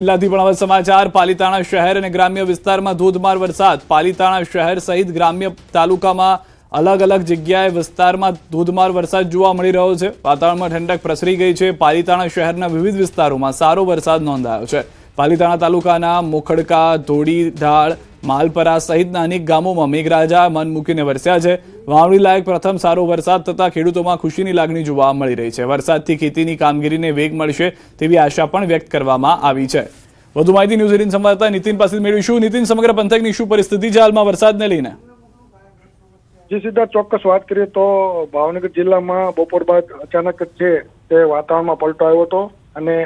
જિલ્લાથી પણ હવે સમાચાર પાલીતાણા શહેર અને ગ્રામ્ય વિસ્તારમાં ધોધમાર વરસાદ। પાલીતાણા શહેર સહિત ગ્રામ્ય તાલુકામાં અલગ અલગ જગ્યાએ વિસ્તારમાં ધોધમાર વરસાદ જોવા મળી રહ્યો છે। વાતાવરણમાં ઠંડક પ્રસરી ગઈ છે। પાલીતાણા શહેરના વિવિધ વિસ્તારોમાં સારો વરસાદ નોંધાયો છે। પાલીતાણા તાલુકાના મોખડકા, ધોડી, ઢાળ, માલપરા સહિતના અનેક ગામોમાં મેઘરાજા મન મૂકીને વરસ્યા છે। વાવણી લાયક પ્રથમ સારો વરસાદ થતા ખેડૂતોમાં ખુશીની લાગણી જોવા મળી રહી છે। વરસાદથી ખેતીની કામગીરીને વેગ મળશે તેવી આશા પણ વ્યક્ત કરવામાં આવી છે। વધુ માહિતી ન્યૂઝ 18 સંવાદદાતા નીતિન પાસેથી મેળવીશું। નીતિન, સમગ્ર પંથકની શું પરિસ્થિતિ છે હાલમાં વરસાદને લઈને? જી સીધા ચોક્કસ વાત કરીએ તો ભાવનગર જિલ્લામાં બપોર બાદ અચાનક છે તે વાતાવરણમાં પલટો આવ્યો હતો અને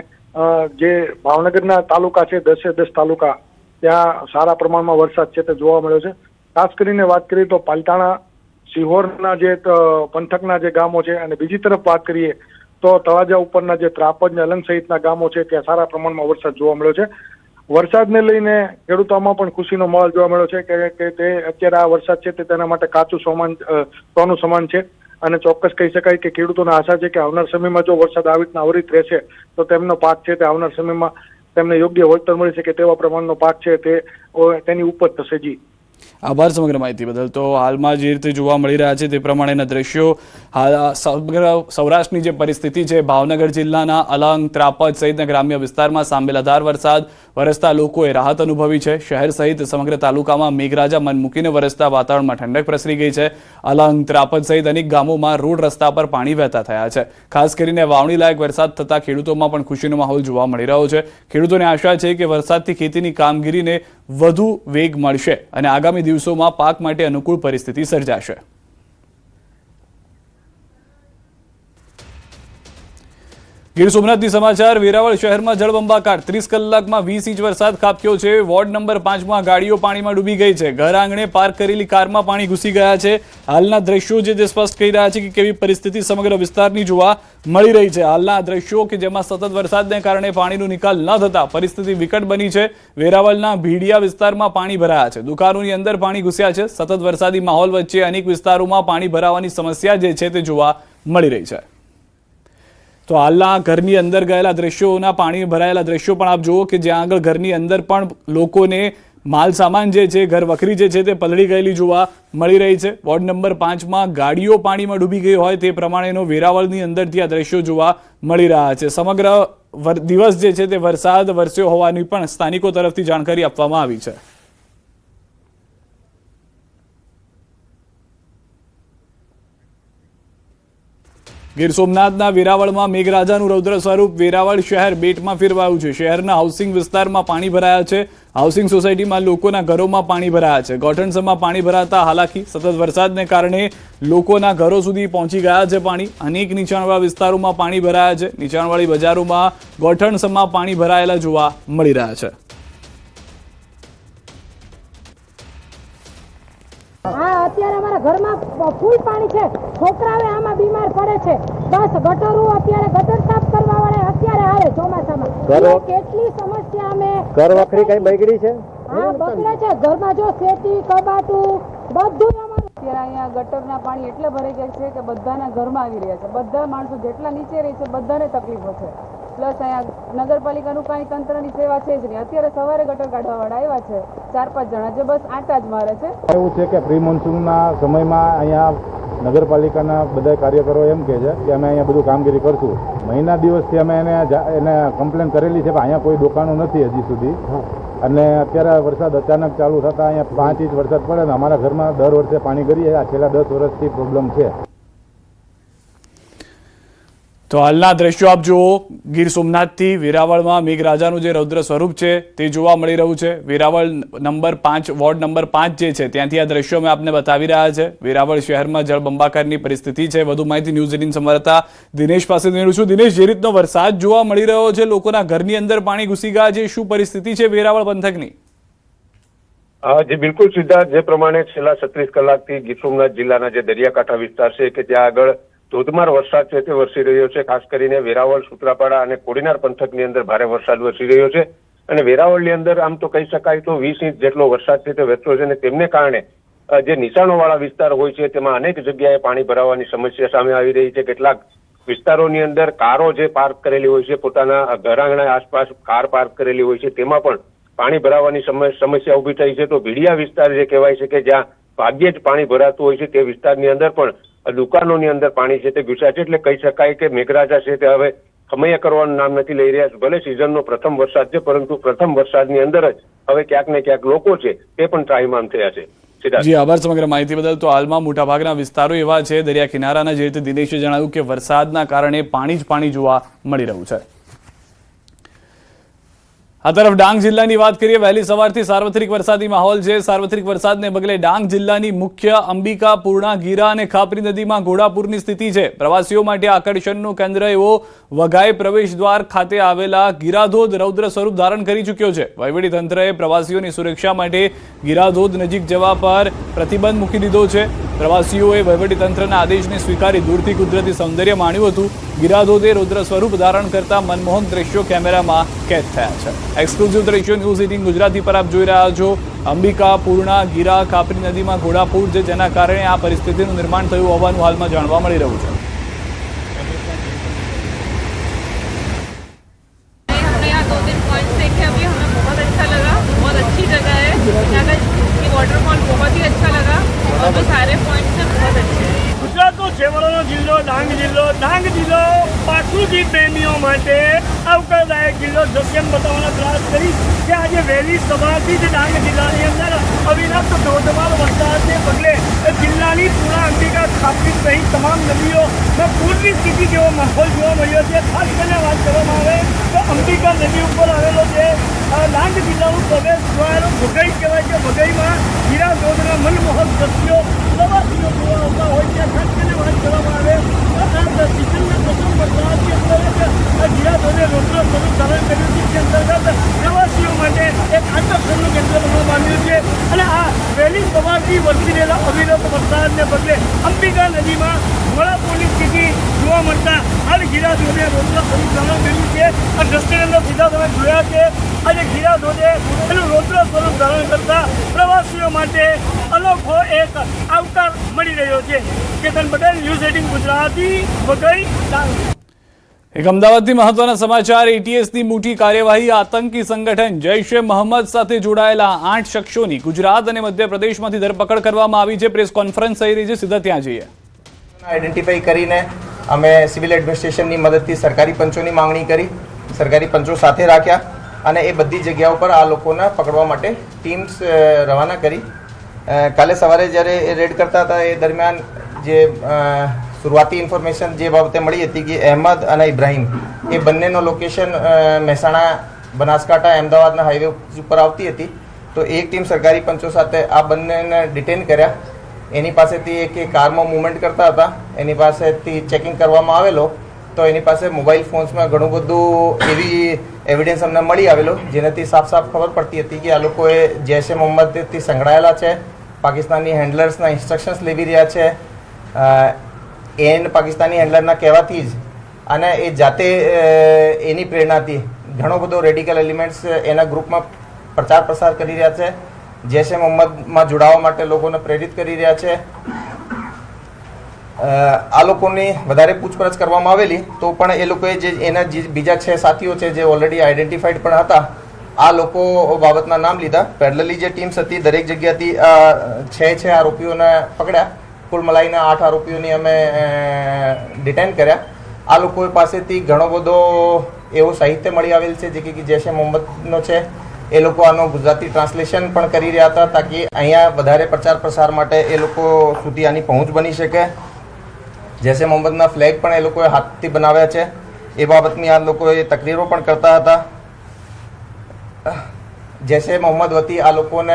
જે ભાવનગરના તાલુકા છે 10 તાલુકા ત્યાં સારા પ્રમાણમાં વરસાદ છે તે જોવા મળ્યો છે। ખાસ કરીને વાત કરીએ તો પાલીતાણા સિહોરના જે પંથકના જે ગામો છે અને બીજી તરફ વાત કરીએ તો તળાજા ઉપરના જે ત્રાપજ, અલંગ સહિતના ગામો છે ત્યાં સારા પ્રમાણમાં વરસાદ જોવા મળ્યો છે। વરસાદને લઈને ખેડૂતોમાં પણ ખુશીનો માહોલ જોવા મળ્યો છે કે તે અત્યારે આ વરસાદ છે તે તેના માટે કાચું સોનું સમાન છે અને ચોક્કસ કહી શકાય કે ખેડૂતોને આશા છે કે આવનાર સમયમાં જો વરસાદ આવી રીતના અવિરત રહેશે તો તેમનો પાક છે તે આવનાર સમયમાં તેમને યોગ્ય વળતર મળી શકે તેવા પ્રમાણનો પાક છે તેની ઉપજ થશે। જી આભાર સમગ્ર માહિતી બદલ। તો હાલમાં જે રીતે જોવા મળી રહ્યા છે તે પ્રમાણેના દ્રશ્યો સમગ્ર સૌરાષ્ટ્રની જે પરિસ્થિતિ છે, ભાવનગર જિલ્લાના અલંગ, ત્રાપજ સહિતના ગ્રામ્ય વિસ્તારમાં સાંબેલાધાર વરસાદ વરસતા લોકોએ રાહત અનુભવી છે। શહેર સહિત સમગ્ર તાલુકામાં મેઘરાજા મન મૂકીને વરસતા વાતાવરણમાં ઠંડક પ્રસરી ગઈ છે। અલંગ, ત્રાપજ સહિત અનેક ગામોમાં રોડ રસ્તા પર પાણી વહેતા થયા છે। ખાસ કરીને વાવણી લાયક વરસાદ થતા ખેડૂતોમાં પણ ખુશીનો માહોલ જોવા મળી રહ્યો છે। ખેડૂતોને આશા છે કે વરસાદથી ખેતીની કામગીરીને વધુ વેગ મળશે અને આગામી દિવસોમાં પાક માટે અનુકૂળ પરિસ્થિતિ સર્જાશે। ગીર સોમનાથથી સમાચાર। વેરાવળ શહેરમાં જળબંબાકાર, 30 કલાકમાં 20 ઇંચ વરસાદ ખાબક્યો છે। વોર્ડ નંબર 5માં ગાડીઓ પાણીમાં ડૂબી ગઈ છે। ઘર આંગણે પાર્ક કરેલી કારમાં પાણી ઘૂસી ગયા છે। હાલના દ્રશ્યો જે સ્પષ્ટ કહી રહ્યા છે કે કેવી પરિસ્થિતિ સમગ્ર વિસ્તારની જોવા મળી રહી છે। હાલના દ્રશ્યો કે જેમાં સતત વરસાદને કારણે પાણીનો નિકાલ ન થતા પરિસ્થિતિ વિકટ બની છે। વેરાવળના ભીડિયા વિસ્તારમાં પાણી ભરાયા છે। દુકાનોની અંદર પાણી ઘૂસ્યા છે। સતત વરસાદી માહોલ વચ્ચે અનેક વિસ્તારોમાં પાણી ભરાવાની સમસ્યા જે છે તે જોવા મળી રહી છે। તો હાલના ઘરની અંદર ગયેલા દ્રશ્યોના પાણી ભરાયેલા દ્રશ્યો પણ આપ જુઓ કે જ્યાં આગળ ઘરની અંદર પણ લોકોને માલ સામાન જે છે, ઘર વખરી જે છે તે પલળી ગયેલી જોવા મળી રહી છે। વોર્ડ નંબર 5માં ગાડીઓ પાણીમાં ડૂબી ગઈ હોય તે પ્રમાણેનો વેરાવળની અંદરથી આ દ્રશ્યો જોવા મળી રહ્યા છે। સમગ્ર દિવસ જે છે તે વરસાદ વરસ્યો હોવાની પણ સ્થાનિકો તરફથી જાણકારી આપવામાં આવી છે। ગીર સોમનાથના વેરાવળમાં મેઘરાજાનું રૌદ્ર સ્વરૂપ વેરાવળ શહેર બેટમાં ફેરવાયું છે। શહેરના હાઉસિંગ વિસ્તારમાં પાણી ભરાયા છે। હાઉસિંગ સોસાયટીમાં લોકોના ઘરોમાં પાણી ભરાયા છે। ગોઠણસમાં પાણી ભરાતા હાલાકી, સતત વરસાદને કારણે લોકોના ઘરો સુધી પહોંચી ગયા છે પાણી। અનેક નીચાણવાળા વિસ્તારોમાં પાણી ભરાયા છે। નીચાણવાળી બજારોમાં ગોઠણસમાં પાણી ભરાયેલા જોવા મળી રહ્યા છે। અત્યારે અમારા ઘરમાં ફૂલ પાણી છે। છોકરાઓ આમાં બીમાર પડે છે। બસ ગટરો અત્યારે ગટર સાફ કરવા વાળા અત્યારે આવે ચોમાસામાં કેટલી સમસ્યા અમે ઘર વખરી કઈ બગડી છે? હા, બગડે છે। ઘરમાં જો સેટી, કબાટું બધું અમારું અત્યારે અહીંયા ગટરના પાણી એટલે ભરાઈ ગયા છે કે બધાના ઘરમાં આવી રહ્યા છે। બધા માણસો જેટલા નીચે રહે છે બધાને તકલીફો છે। પ્લસ અહીંયા નગરપાલિકાનું કાંઈ તંત્રની સેવા છે જ નહીં। અત્યારે સવારે ગટર કાઢવા વાળા આવ્યા છે 4-5 જણા જે બસ આટા જ મારે છે। એવું છે કે પ્રી મોન્સૂનના સમયમાં અહીંયા નગરપાલિકાના બધા કાર્યકરો એમ કહે છે કે અમે અહીંયા બધું કામગીરી કરશું। મહિના દિવસથી અમે એને કમ્પ્લેન કરેલી છે પણ અહીંયા કોઈ દુકાનો નથી હજી સુધી। અને અત્યારે વરસાદ અચાનક ચાલુ થતા અહીંયા 5 ઇંચ વરસાદ પડે ને અમારા ઘરમાં દર વર્ષે પાણી ગરીએ। આ છેલ્લા 10 વર્ષથી પ્રોબ્લેમ છે। તો હાલના દ્રશ્યો આપ જુઓ ગીર સોમનાથથી વેરાવળમાં મેઘરાજાનું જે રૌદ્ર સ્વરૂપ છે તે જોવા મળી રહ્યું છે। વેરાવળ નંબર 5 વોર્ડ નંબર 5 જે છે ત્યાંથી આ દ્રશ્યો અમે આપને બતાવી રહ્યા છે। વેરાવળ શહેરમાં જળબંબાકારની પરિસ્થિતિ છે। વધુ માહિતી ન્યૂઝ 18 સંવાદદાતા દિનેશ પાસે મેળવું છું। દિનેશ, જે રીતનો વરસાદ જોવા મળી રહ્યો છે, લોકોના ઘરની અંદર પાણી ઘૂસી ગયા છે, શું પરિસ્થિતિ છે વેરાવળ પંથકની? જી બિલકુલ સીધા જે પ્રમાણે છેલ્લા 36 કલાકથી ગીર સોમનાથ જિલ્લાના જે દરિયાકાંઠા વિસ્તાર છે કે ત્યાં આગળ ધોધમાર વરસાદ છે તે વરસી રહ્યો છે। ખાસ કરીને વેરાવળ, સૂત્રાપાડા અને કોડીનાર પંથકની અંદર ભારે વરસાદ વરસી રહ્યો છે અને વેરાવળની અંદર આમ તો કહી શકાય તો 20 ઇંચ જેટલો વરસાદ છે તે વરસ્યો છે અને તેમને કારણે જે નિશાણોવાળા વિસ્તાર હોય છે તેમાં અનેક જગ્યાએ પાણી ભરાવાની સમસ્યા સામે આવી રહી છે। કેટલાક વિસ્તારોની અંદર કારો જે પાર્ક કરેલી હોય છે, પોતાના ઘર આંગણા આસપાસ કાર પાર્ક કરેલી હોય છે, તેમાં પણ પાણી ભરાવાની સમસ્યા ઊભી થઈ છે. તો ભીડિયા વિસ્તાર જે કહેવાય છે કે જ્યાં ભાગ્યે જ પાણી ભરાતું હોય છે, તે વિસ્તારની અંદર પણ દુકાનોની અંદર પાણી છે તે ઘૂસ્યા છે. એટલે કહી શકાય કે મેઘરાજા છે તે હવે ખમૈયા કરવાનું નામ નથી લઈ રહ્યા. ભલે સિઝનનો પ્રથમ વરસાદ છે, પરંતુ પ્રથમ વરસાદની અંદર જ હવે ક્યાંક ને ક્યાંક લોકો છે તે પણ ત્રાહિમામ થયા છે. જી આભાર સમગ્ર માહિતી બદલ. તો હાલમાં મોટાભાગના વિસ્તારો એવા છે દરિયા કિનારાના, જે રીતે દિનેશે જણાવ્યું કે વરસાદના કારણે પાણી જ પાણી જોવા મળી રહ્યું છે. આ તરફ ડાંગ જિલ્લાની વાત કરીએ. વહેલી સવારથી સાર્વત્રિક વરસાદી માહોલ છે. સાર્વત્રિક વરસાદને પગલે ડાંગ જિલ્લાની મુખ્ય અંબિકા, પૂર્ણા, ગીરા અને ખાપરી નદીમાં ઘોડાપૂરની સ્થિતિ છે. પ્રવાસીઓ માટે આકર્ષણનું કેન્દ્ર એવો વઘાઈ પ્રવેશ દ્વાર ખાતે આવેલા ગીરાધોધ રૌદ્ર સ્વરૂપ ધારણ કરી ચૂક્યો છે. વહીવટી તંત્રએ પ્રવાસીઓની સુરક્ષા માટે ગીરાધોધ નજીક જવા પર પ્રતિબંધ મૂકી દીધો છે. પ્રવાસીઓએ વહીવટી તંત્રના આદેશને સ્વીકારી દૂરથી કુદરતી સૌંદર્ય માણ્યું હતું. ગીરાધોધે રૌદ્ર સ્વરૂપ ધારણ કરતા મનમોહક દ્રશ્યો કેમેરામાં કેદ થયા છે. એક્સક્લુઝિવ દ્રશ્યો ન્યૂઝ 18 ગુજરાતી પર આપ જોઈ રહ્યા છો. અંબિકા, પૂર્ણા, ગીરા, ખાપરી નદીમાં ઘોડાપૂર છે, જેના કારણે આ પરિસ્થિતિનું નિર્માણ થયું હોવાનું હાલમાં જાણવા મળી રહ્યું છે. हमने यहाँ 2-3 पॉइंट्स देखे अभी, हमें बहुत अच्छा लगा. बहुत अच्छी जगह है. यहाँ का ये वाटरफॉल बहुत ही अच्छा लगा और वो सारे पॉइंट्स हैं बहुत अच्छे हैं. ગુજરાતનો છેવાડાનો જિલ્લો ડાંગ જિલ્લો પ્રકૃતિ પ્રેમીઓ માટે આવકારદાયક જિલ્લો જેમ બતાવવાનો પ્રયાસ કરીશ કે આજે વહેલી સવારથી જ ડાંગ જિલ્લાની અંદર અવિરત ધોધમાર વરસાદને પગલે જિલ્લાની પૂર્ણા, અંબિકા, ખાપરી સહિત તમામ નદીઓમાં પૂરની સ્થિતિ જેવો માહોલ જોવા મળ્યો છે. ખાસ કરીને વાત કરવામાં આવે તો અંબિકા નદી ઉપર આવેલો છે ડાંગ જિલ્લાનું પ્રવેશ દ્વાર વઘઈ કહેવાય છે. વઘઈમાં ગીરા ધોધના મનમોહક દ્રશ્યો પ્રવાસીઓ જોવા આવતા હોય છે. ખાસ કરીને વાત કરવામાં આવે સિઝનના પ્રથમ વરસાદની અંદર ગીરા ધોધે રૌદ્ર સ્વરૂપ ધારણ કર્યું છે. તે અંતર્ગત પ્રવાસીઓ માટે એક આકર્ષણનું કેન્દ્ર બનવામાં આવ્યું છે. અને આ વહેલી સવારથી વરસી રહેલા અવિરત વરસાદને પગલે અંબિકા નદીમાં ઘોડાપૂરની સ્થિતિ જોવા મળતા હાલ ગીરા ધોધે રૌદ્ર સ્વરૂપ ધારણ કર્યું છે. આ દ્રશ્યની અંદર સીધા તમે જોયા છે. આજે ગીરા ધોધે એનું રૌદ્ર સ્વરૂપ ધારણ કરતા પ્રવાસીઓ માટે અનોખો એક આવકાર મળી રહ્યો છે. કેતન પટેલ, ન્યૂઝ 18 ગુજરાતી, વઘઈ, ડાંગ. એક અમદાવાદથી મહત્વના સમાચાર. એટીએસની મોટી કાર્યવાહી. આતંકી સંગઠન જૈશ એ મોહમ્મદ સાથે જોડાયેલા 8 શખ્સોની ગુજરાત અને મધ્યપ્રદેશમાંથી ધરપકડ કરવામાં આવી છે. પ્રેસ કોન્ફરન્સ થઈ રહી છે, સીધા ત્યાં જઈએ. આઈડેન્ટિફાઈ કરીને અમે સિવિલ એડમિનિસ્ટ્રેશનની મદદથી સરકારી પંચોની માંગણી કરી. સરકારી પંચો સાથે રાખ્યા અને એ બધી જગ્યાઓ પર આ લોકોને પકડવા માટે ટીમ્સ રવાના કરી. કાલે સવારે જ્યારે એ રેડ કરતા હતા એ દરમિયાન જે શરૂઆતી ઇન્ફોર્મેશન જે બાબતે મળી હતી કે અહેમદ અને ઇબ્રાહિમ એ બંનેનો લોકેશન મહેસાણા, બનાસકાંઠા, અમદાવાદના હાઈવે ઉપર આવતી હતી. તો એક ટીમ સરકારી પંચો સાથે આ બંનેને ડિટેન કર્યા. એની પાસેથી એક કારમાં મૂવમેન્ટ કરતા હતા, એની પાસેથી ચેકિંગ કરવામાં આવેલો. તો એની પાસે મોબાઈલ ફોન્સમાં ઘણું બધું એવી એવિડન્સ અમને મળી આવેલો, જેનાથી સાફ ખબર પડતી હતી કે આ લોકોએ જૈશ એ મોહમ્મદથી સંકળાયેલા છે, પાકિસ્તાની હેન્ડલર્સના ઇન્સ્ટ્રક્શન્સ લેવી રહ્યા છે. પાકિસ્તાની હેન્ડલરના કહેવાથી જ અને એ જાતે એની પ્રેરણાથી ઘણો બધો રેડિકલ એલિમેન્ટ્સ એના ગ્રુપમાં પ્રચાર પ્રસાર કરી રહ્યા છે. જૈશ એ મોહમ્મદમાં જોડાવા માટે લોકોને પ્રેરિત કરી રહ્યા છે. આ લોકોની વધારે પૂછપરછ કરવામાં આવેલી તો પણ એ લોકોએ જે એના જે બીજા 6 સાથીઓ છે જે ઓલરેડી આઈડેન્ટિફાઈડ પણ હતા, આ લોકો બાબતના નામ લીધા. પેરેલલી જે ટીમ્સ હતી દરેક જગ્યાથી 6 આરોપીઓને પકડ્યા. કુલ મલાઈને 8 આરોપીઓની અમે ડિટેન કર્યા. આ લોકો પાસેથી ઘણો બધો એવો સાહિત્ય મળી આવેલ છે જે કે જૈશ એ મોહમ્મદનો છે. એ લોકો આનો ગુજરાતી ટ્રાન્સલેશન પણ કરી રહ્યા હતા તાકી અહીંયા વધારે પ્રચાર પ્રસાર માટે એ લોકો સુધી આની પહોંચ બની શકે. જૈશ એ મોહમ્મદના ફ્લેગ પણ એ લોકોએ હાથથી બનાવ્યા છે. એ બાબતની આ લોકોએ તકરીરો પણ કરતા હતા. જૈશ એ મોહમ્મદ વતી આ લોકોને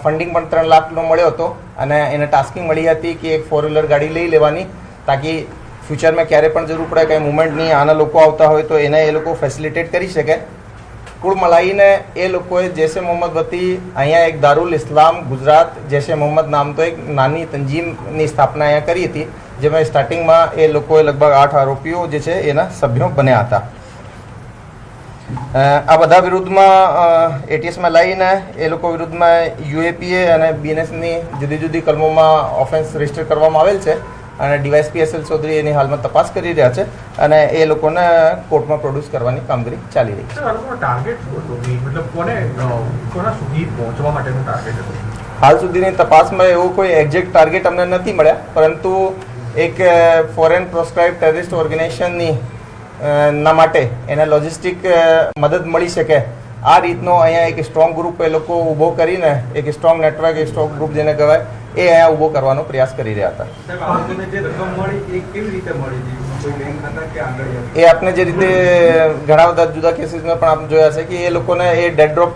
ફંડિંગ પણ 3 લાખનો મળ્યો હતો અને એને ટાસ્કિંગ મળી હતી કે એક 4-વ્હીલર ગાડી લઈ લેવાની તાકી ફ્યુચરમાં ક્યારે પણ જરૂર પડે કંઈ મુવમેન્ટની આના લોકો આવતા હોય તો એને એ લોકો ફેસિલિટેટ કરી શકે. કુલ મલાઈને એ લોકોએ જૈશ એ મોહમ્મદ વતી અહીંયા એક દારૂલ ઇસ્લામ ગુજરાત જૈશ એ મોહમ્મદ નામ તો એક નાની તંજીમની સ્થાપના અહીંયા કરી હતી, જેમાં સ્ટાર્ટિંગમાં એ લોકોએ લગભગ 8 આરોપીઓ જે છે એના સભ્યો બન્યા હતા. આ બધા વિરુદ્ધમાં એટીએસમાં લઈને એ લોકો વિરુદ્ધમાં યુએપીએ અને બીએનએસની જુદી જુદી કલમોમાં ઓફેન્સ રજીસ્ટર કરવામાં આવેલ છે. અને ડીવાયએસપી એસએલ ચૌધરી એની હાલમાં તપાસ કરી રહ્યા છે અને એ લોકોને કોર્ટમાં પ્રોડ્યુસ કરવાની કામગીરી ચાલી રહી છે. ટાર્ગેટ મતલબ કોના સુધી પહોંચવા માટેનું ટાર્ગેટ હતું? હાલ સુધીની તપાસમાં એવો કોઈ એક્ઝેક્ટ ટાર્ગેટ અમને નથી મળ્યા, પરંતુ એક ફોરેન પ્રોસ્ક્રાઇબ ટેરરિસ્ટ ઓર્ગેનાઇઝેશનની ના માટે એને લોજિસ્ટિક મદદ મળી શકે આ રીતનો અહીંયા એક સ્ટ્રોંગ ગ્રુપ એ લોકો ઊભો કરીને એક સ્ટ્રોંગ નેટવર્ક એક સ્ટ્રોંગ ગ્રુપ જેને કહેવાય એ અહીંયા ઊભો કરવાનો પ્રયાસ કરી રહ્યા હતા. એ આપને જે રીતે ઘણા બધા જુદા કેસીસમાં પણ આપણે જોયા છે કે એ લોકોને એ ડેડ ડ્રોપ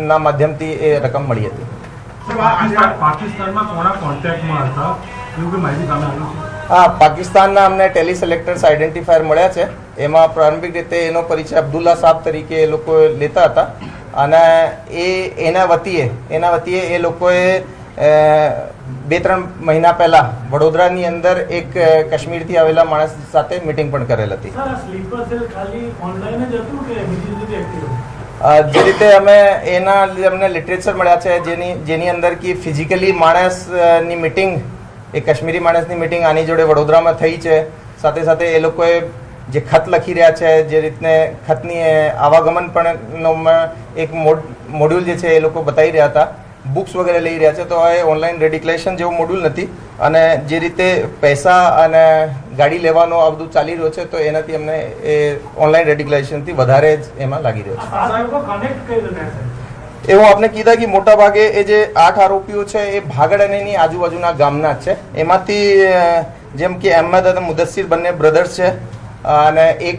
ના માધ્યમથી એ રકમ મળી હતી. પાકિસ્તાનમાં કોના કોન્ટેક્ટમાં હતા એવું કે માહિતી સામે આવી છે? હા, પાકિસ્તાનના અમને ટેલિસેલેક્ટર્સ આઈડેન્ટિફાયર મળ્યા છે. એમાં પ્રારંભિક રીતે એનો પરિચય અબ્દુલ્લા સાહેબ તરીકે એ લોકો લેતા હતા અને એના વતીએ એ લોકોએ 2-3 મહિના પહેલા વડોદરાની અંદર એક કાશ્મીરથી આવેલા માણસ સાથે મીટિંગ પણ કરેલ હતી. જે રીતે અમે અમને લિટરેચર મળ્યા છે જેની અંદર કે ફિઝિકલી માણસની મીટિંગ એ કાશ્મીરી માણસની મીટિંગ આની જોડે વડોદરામાં થઈ છે. સાથે સાથે એ લોકોએ જે ખત લખી રહ્યા છે જે રીતને ખતની આવાગમન પણ એક મોડ્યુલ જે છે એ લોકો બતાવી રહ્યા હતા, બુક્સ વગેરે લઈ રહ્યા છે. તો એ ઓનલાઈન રેડિક્લેશન જેવું મોડ્યુલ નથી અને જે રીતે પૈસા અને ગાડી લેવાનો આ બધું ચાલી રહ્યું છે તો એનાથી અમને એ ઓનલાઈન રેડિક્લેશનથી વધારે જ એમાં લાગી રહ્યો છે. એવું આપણે કીધા કે મોટા ભાગે એ જે 8 આરોપીઓ છે એ ભાગડ અને એની આજુબાજુના ગામના જ છે. એમાંથી જેમ કે અહેમદ અને મુદસ્સીર બંને બ્રધર્સ છે અને એક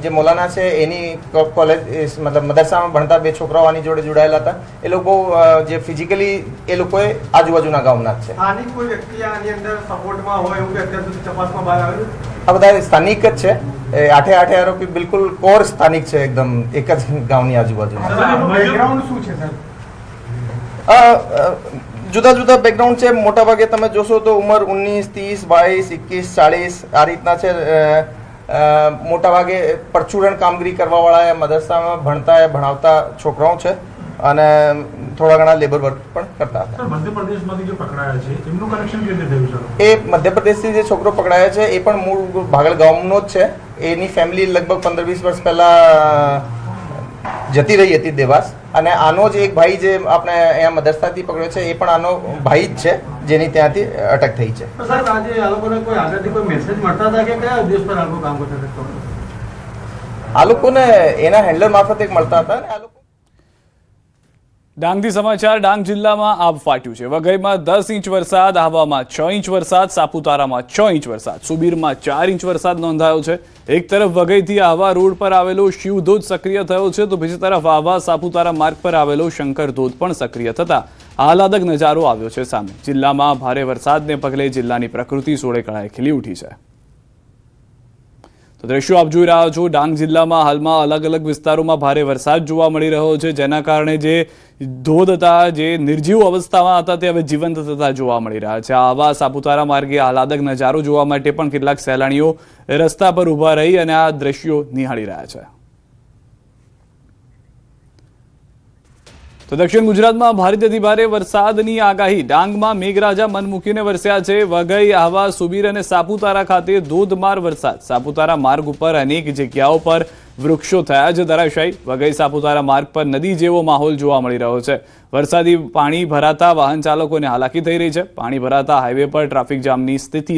જે મૌલાના છે એની કોલેજ મતલબ મદરસામાં ભણતા 2 છોકરાઓ આની જોડે જોડાયેલા હતા. એ લોકો જે ફિઝિકલી એ લોકોએ આજુબાજુના ગામના જ છે. આની કોઈ વ્યક્તિ આની અંદર સપોર્ટમાં હોય એવું કે અત્યાર સુધી તપાસમાં બહાર આવેલું? આ બધા સ્થાનિક જ છે. 8 આરોપી બિલકુલ કોર સ્થાનિક છે, એકદમ એક જ ગામની આજુબાજુ. બેકગ્રાઉન્ડ શું છે સર? જુદા જુદા બેકગ્રાઉન્ડ છે. મોટા ભાગે તમે જોશો તો ઉંમર 19, 30, 22, 21, 40 આ રીતના છે. મોટા ભાગે પરચુરણ કામગીરી કરવાવાળા મદરસામાં ભણાવતા છોકરાઓ છે અને થોડા ઘણા લેબર વર્ક પણ કરતા હતા. મધ્યપ્રદેશમાંથી જે પકડાયા છે એમનું કનેક્શન કેવી રીતે થયું સર? એ મધ્યપ્રદેશથી જે છોકરો પકડાયો છે એ પણ મૂળ ભાગળ ગામનો જ છે. એની ફેમિલી લગભગ 15-20 વર્ષ પહેલા જતી રહી હતી દેવાસ અને આનો જ એક ભાઈ જે આપણે અહીંયા મદરસાથી પકડ્યો છે એ પણ આનો ભાઈ જ છે જેની ત્યાંથી અટક થઈ છે. સર આજે આ લોકોને કોઈ આગળથી કોઈ મેસેજ મળતા હતા કે કયા ઉદ્દેશ પર આ લોકો કામ કરતા હતા? આ લોકોને એના હેન્ડલર મારફતે મળતા હતા અને આ લોકો ડાંગથી સમાચાર. ડાંગ જિલ્લામાં આબ ફાટ્યું છે. વઘઈમાં 10 ઇંચ વરસાદ, આહવામાં 6 ઇંચ વરસાદ, સાપુતારામાં 6 ઇંચ વરસાદ, સુબીરમાં 4 ઇંચ વરસાદ નોંધાયો છે. એક તરફ વઘઈથી આહવા રોડ પર આવેલો શિવધોધ સક્રિય થયો છે તો બીજી તરફ આહવા સાપુતારા માર્ગ પર આવેલો શંકર ધોધ પણ સક્રિય થતા આહલાદક નજારો આવ્યો છે સામે. જિલ્લામાં ભારે વરસાદને પગલે જિલ્લાની પ્રકૃતિ સોળે કળાએ ખીલી ઉઠી છે. તો દ્રશ્યો આપ જોઈ રહ્યા છો. ડાંગ જિલ્લામાં હાલમાં અલગ અલગ વિસ્તારોમાં ભારે વરસાદ જોવા મળી રહ્યો છે જેના કારણે જે ધોધ હતા જે નિર્જીવ અવસ્થામાં હતા તે હવે જીવંત થતા જોવા મળી રહ્યા છે. આવા સાપુતારા માર્ગે આહલાદક નજારો જોવા માટે પણ કેટલાક સહેલાણીઓ રસ્તા પર ઊભા રહી અને આ દ્રશ્યો નિહાળી રહ્યા છે. તો દક્ષિણ ગુજરાતમાં ભારેથી અતિભારે વરસાદની આગાહી. ડાંગમાં મેઘરાજા મન મૂકીને વરસ્યા છે. વઘઈ, આહવા, સુબીર અને સાપુતારા ખાતે ધોધમાર વરસાદ. સાપુતારા માર્ગ ઉપર અનેક જગ્યાઓ પર વૃક્ષો થયા છે ધરાશાયી. વઘઈ સાપુતારા માર્ગ પર નદી જેવો માહોલ જોવા મળી રહ્યો છે. વરસાદી પાણી ભરાતા વાહન ચાલકોને હાલાકી થઈ રહી છે. પાણી ભરાતા હાઈવે પર ટ્રાફિક જામની સ્થિતિ